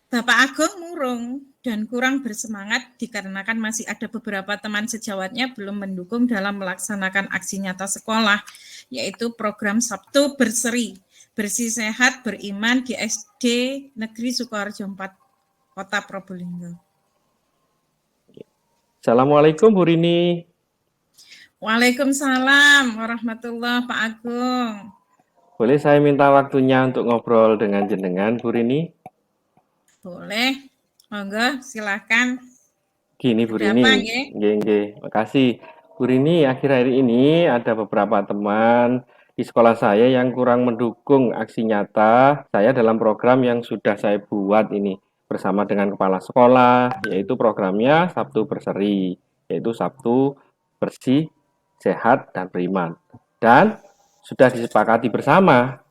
Bapak Agung murung dan kurang bersemangat dikarenakan masih ada beberapa teman sejawatnya belum mendukung dalam melaksanakan aksi nyata sekolah, yaitu program Sabtu Berseri, bersih sehat beriman di SD Negeri Sukoharjo 4, Kota Probolinggo. Assalamualaikum Bu Rini. Waalaikumsalam warahmatullahi Pak Agung. Boleh saya minta waktunya untuk ngobrol dengan jenengan Bu Rini? Boleh, monggo silakan. Gini Bu Rini, makasih. Bu Rini, akhir-akhir ini ada beberapa teman di sekolah saya yang kurang mendukung aksi nyata saya dalam program yang sudah saya buat ini bersama dengan kepala sekolah, yaitu programnya Sabtu Berseri, yaitu Sabtu Bersih, Sehat, dan Beriman. Dan sudah disepakati bersama.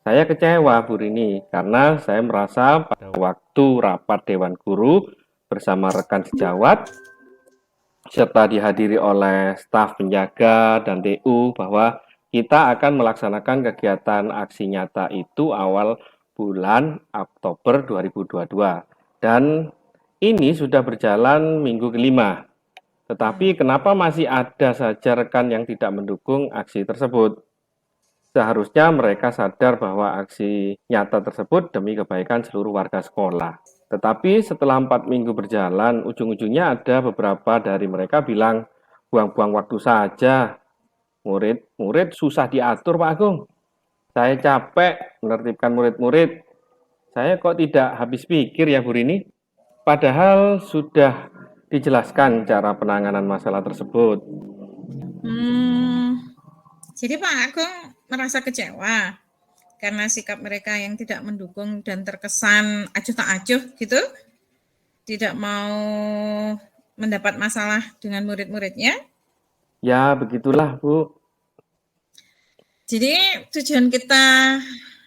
Saya kecewa Bu Rini karena saya merasa pada waktu rapat Dewan Guru bersama rekan sejawat serta dihadiri oleh staf penjaga dan TU bahwa kita akan melaksanakan kegiatan aksi nyata itu awal bulan Oktober 2022 dan ini sudah berjalan minggu kelima. Tetapi kenapa masih ada saja rekan yang tidak mendukung aksi tersebut? Seharusnya mereka sadar bahwa aksi nyata tersebut demi kebaikan seluruh warga sekolah. Tetapi setelah 4 minggu berjalan, ujung-ujungnya ada beberapa dari mereka bilang, buang-buang waktu saja. Murid-murid susah diatur Pak Agung. Saya capek menertibkan murid-murid. Saya kok tidak habis pikir ya Bu Rini? Padahal sudah dijelaskan cara penanganan masalah tersebut. Jadi Pak Agung merasa kecewa karena sikap mereka yang tidak mendukung dan terkesan acuh tak acuh gitu, tidak mau mendapat masalah dengan murid-muridnya. Ya begitulah Bu. Jadi tujuan kita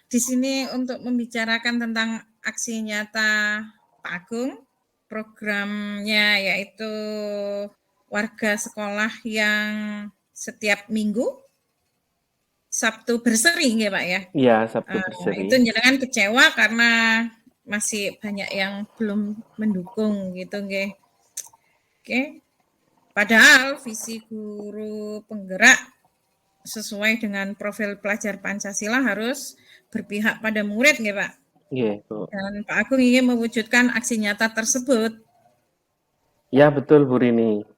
di sini untuk membicarakan tentang aksi nyata Pak Agung, programnya yaitu warga sekolah yang setiap minggu Sabtu Berseri ya Pak ya? Iya, Sabtu Berseri. Itu jenengan kecewa karena masih banyak yang belum mendukung gitu nggih. Oke. Padahal visi guru penggerak sesuai dengan profil pelajar Pancasila harus berpihak pada murid nggih Pak? Iya, Bu. Dan Pak Agung ingin mewujudkan aksi nyata tersebut. Ya, betul Bu Rini.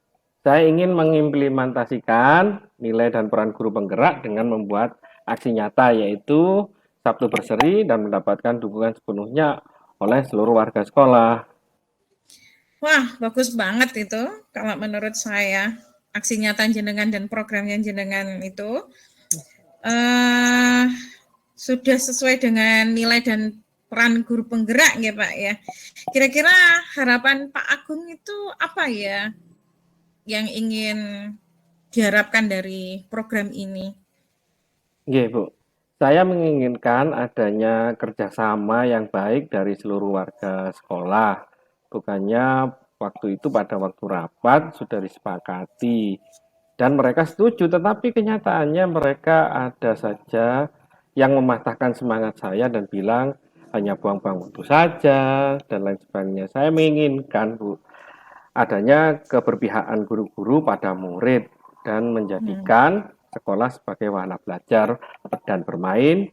Saya ingin mengimplementasikan nilai dan peran guru penggerak dengan membuat aksi nyata, yaitu Sabtu Berseri dan mendapatkan dukungan sepenuhnya oleh seluruh warga sekolah. Wah, bagus banget itu kalau menurut saya. Aksi nyata jenengan dan program yang jenengan itu sudah sesuai dengan nilai dan peran guru penggerak ya Pak ya. Kira-kira harapan Pak Agung itu apa ya yang ingin diharapkan dari program ini? Iya, Bu. Saya menginginkan adanya kerjasama yang baik dari seluruh warga sekolah. Bukannya waktu itu pada waktu rapat sudah disepakati dan mereka setuju, tetapi kenyataannya mereka ada saja yang mematahkan semangat saya dan bilang hanya buang-buang waktu saja dan lain sebagainya. Saya menginginkan Bu, adanya keberpihakan guru-guru pada murid dan menjadikan sekolah sebagai wahana belajar dan bermain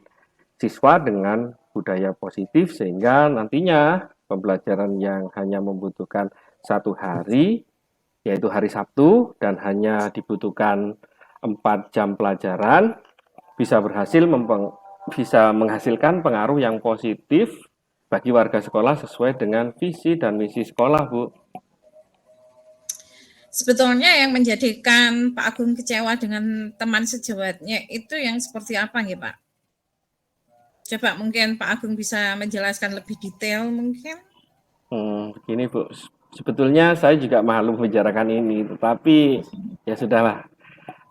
siswa dengan budaya positif sehingga nantinya pembelajaran yang hanya membutuhkan 1 hari yaitu hari Sabtu dan hanya dibutuhkan 4 jam pelajaran bisa menghasilkan pengaruh yang positif bagi warga sekolah sesuai dengan visi dan misi sekolah, Bu. Sebetulnya yang menjadikan Pak Agung kecewa dengan teman sejawatnya itu yang seperti apa nih Pak? Coba mungkin Pak Agung bisa menjelaskan lebih detail mungkin. Begini Bu, sebetulnya saya juga malu membicarakan ini, tetapi ya sudahlah.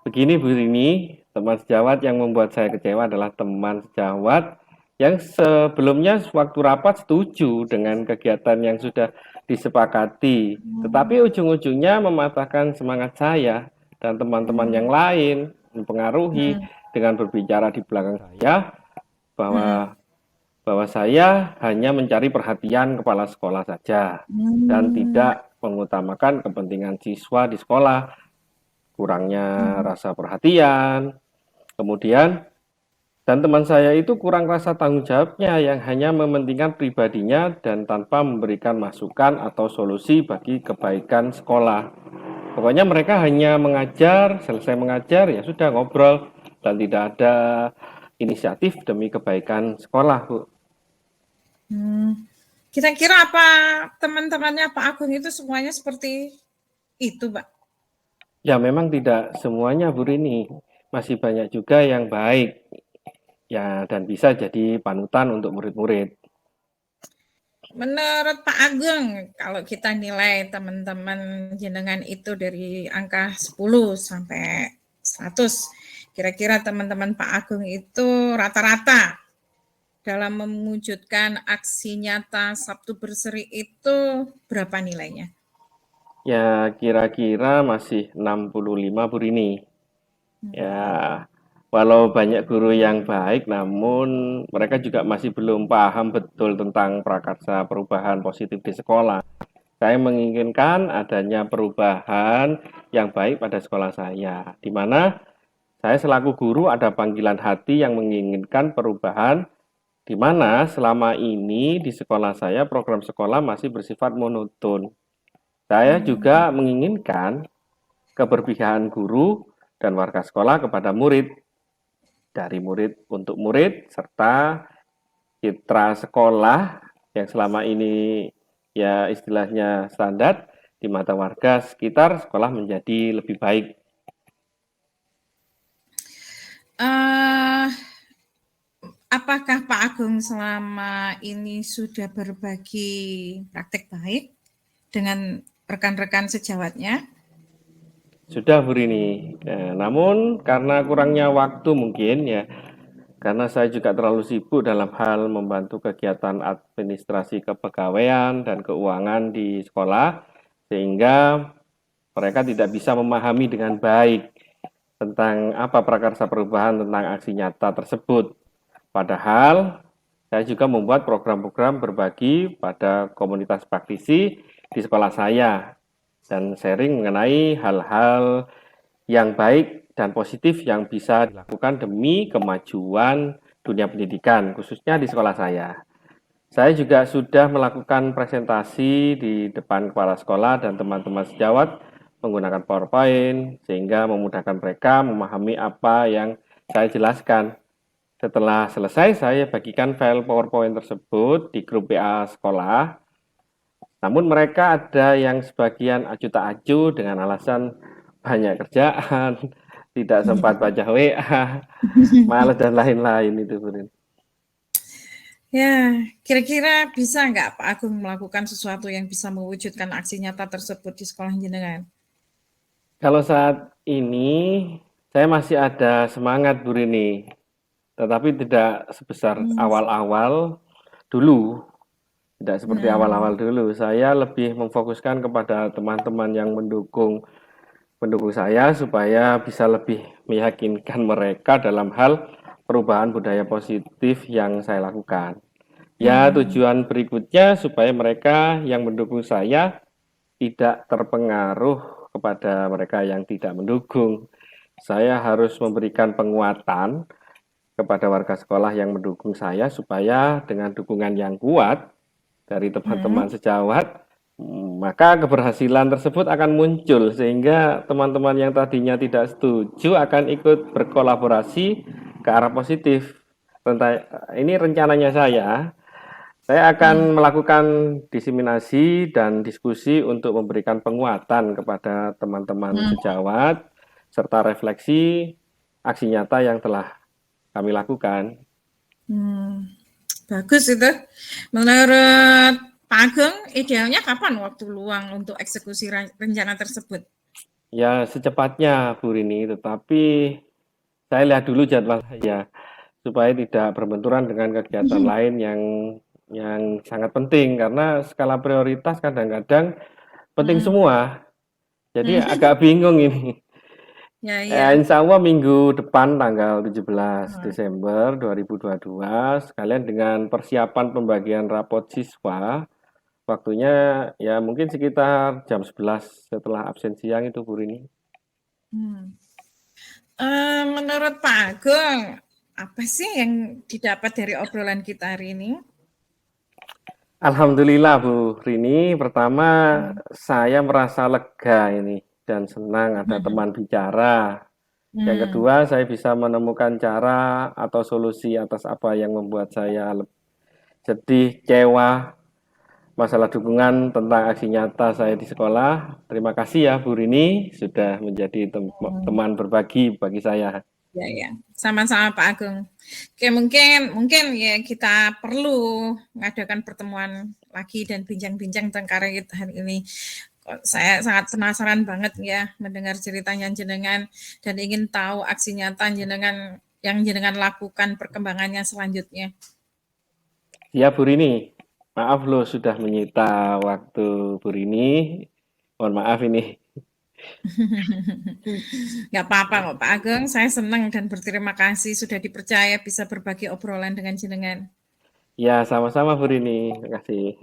Begini Bu Rini, teman sejawat yang membuat saya kecewa adalah teman sejawat yang sebelumnya waktu rapat setuju dengan kegiatan yang sudah disepakati, tetapi ujung-ujungnya mematahkan semangat saya dan teman-teman yang lain, mempengaruhi dengan berbicara di belakang saya bahwa bahwa saya hanya mencari perhatian kepala sekolah saja dan tidak mengutamakan kepentingan siswa di sekolah, kurangnya rasa perhatian, kemudian dan teman saya itu kurang rasa tanggung jawabnya yang hanya mementingkan pribadinya dan tanpa memberikan masukan atau solusi bagi kebaikan sekolah. Pokoknya mereka hanya mengajar, selesai mengajar ya sudah ngobrol dan tidak ada inisiatif demi kebaikan sekolah, Bu. Kira-kira apa teman-temannya Pak Agung itu semuanya seperti itu, Pak? Ya memang tidak semuanya, Bu Rini. Masih banyak juga yang baik ya dan bisa jadi panutan untuk murid-murid. Menurut Pak Agung, kalau kita nilai teman-teman jenengan itu dari angka 10 sampai 100, kira-kira teman-teman Pak Agung itu rata-rata dalam mewujudkan aksi nyata Sabtu Berseri itu berapa nilainya? Ya kira-kira masih 65, Bu Rini. Ya, walau banyak guru yang baik, namun mereka juga masih belum paham betul tentang prakarsa perubahan positif di sekolah. Saya menginginkan adanya perubahan yang baik pada sekolah saya, di mana saya selaku guru ada panggilan hati yang menginginkan perubahan, di mana selama ini di sekolah saya program sekolah masih bersifat monoton. Saya juga menginginkan keberpihakan guru dan warga sekolah kepada murid, dari murid untuk murid, serta citra sekolah yang selama ini ya istilahnya standar di mata warga sekitar sekolah menjadi lebih baik. Apakah Pak Agung selama ini sudah berbagi praktek baik dengan rekan-rekan sejawatnya? Sudah, Bu Rini. Namun karena kurangnya waktu mungkin ya, karena saya juga terlalu sibuk dalam hal membantu kegiatan administrasi kepegawaian dan keuangan di sekolah, sehingga mereka tidak bisa memahami dengan baik tentang apa prakarsa perubahan tentang aksi nyata tersebut. Padahal saya juga membuat program-program berbagi pada komunitas praktisi di sekolah saya dan sharing mengenai hal-hal yang baik dan positif yang bisa dilakukan demi kemajuan dunia pendidikan, khususnya di sekolah saya. Saya juga sudah melakukan presentasi di depan kepala sekolah dan teman-teman sejawat menggunakan PowerPoint, sehingga memudahkan mereka memahami apa yang saya jelaskan. Setelah selesai, saya bagikan file PowerPoint tersebut di grup WA sekolah. Namun mereka ada yang sebagian acuh tak acuh dengan alasan banyak kerjaan, tidak sempat baca WA, malas dan lain-lain itu, Bu. Ya, kira-kira bisa nggak Pak Agung melakukan sesuatu yang bisa mewujudkan aksi nyata tersebut di sekolah jenengan? Kalau saat ini saya masih ada semangat, Bu Rini, tetapi tidak sebesar awal-awal dulu. Tidak seperti awal-awal dulu. Saya lebih memfokuskan kepada teman-teman yang mendukung saya supaya bisa lebih meyakinkan mereka dalam hal perubahan budaya positif yang saya lakukan. Ya, tujuan berikutnya supaya mereka yang mendukung saya tidak terpengaruh kepada mereka yang tidak mendukung. Saya harus memberikan penguatan kepada warga sekolah yang mendukung saya supaya dengan dukungan yang kuat dari teman-teman sejawat, maka keberhasilan tersebut akan muncul sehingga teman-teman yang tadinya tidak setuju akan ikut berkolaborasi ke arah positif. Ini rencananya saya akan melakukan diseminasi dan diskusi untuk memberikan penguatan kepada teman-teman sejawat serta refleksi aksi nyata yang telah kami lakukan. Bagus itu. Menurut Pak Agung, idealnya kapan waktu luang untuk eksekusi rencana tersebut? Ya secepatnya, Bu Rini, tetapi saya lihat dulu jadwal saya supaya tidak berbenturan dengan kegiatan lain yang sangat penting karena skala prioritas kadang-kadang penting semua. Jadi agak bingung ini. Ya, ya. Insya Allah minggu depan tanggal 17 Desember 2022 sekalian dengan persiapan pembagian rapot siswa. Waktunya ya mungkin sekitar jam 11 setelah absen siang itu Bu Rini. Menurut Pak Agung, apa sih yang didapat dari obrolan kita hari ini? Alhamdulillah Bu Rini, pertama saya merasa lega ini dan senang ada teman bicara. Yang kedua, saya bisa menemukan cara atau solusi atas apa yang membuat saya sedih, kecewa, masalah dukungan tentang aksi nyata saya di sekolah. Terima kasih ya Bu Rini sudah menjadi teman berbagi bagi saya. Ya, ya, sama-sama Pak Agung. Oke, mungkin ya kita perlu mengadakan pertemuan lagi dan bincang-bincang terkait hari ini. Saya sangat penasaran banget ya mendengar ceritanya jenengan dan ingin tahu aksi nyata jenengan yang jenengan lakukan perkembangannya selanjutnya. Ya Bu Rini, maaf loh sudah menyita waktu Bu Rini. Mohon maaf ini. Nggak apa-apa kok Pak Ageng, saya senang dan berterima kasih sudah dipercaya bisa berbagi obrolan dengan jenengan. Ya, sama-sama Bu Rini. Terima kasih.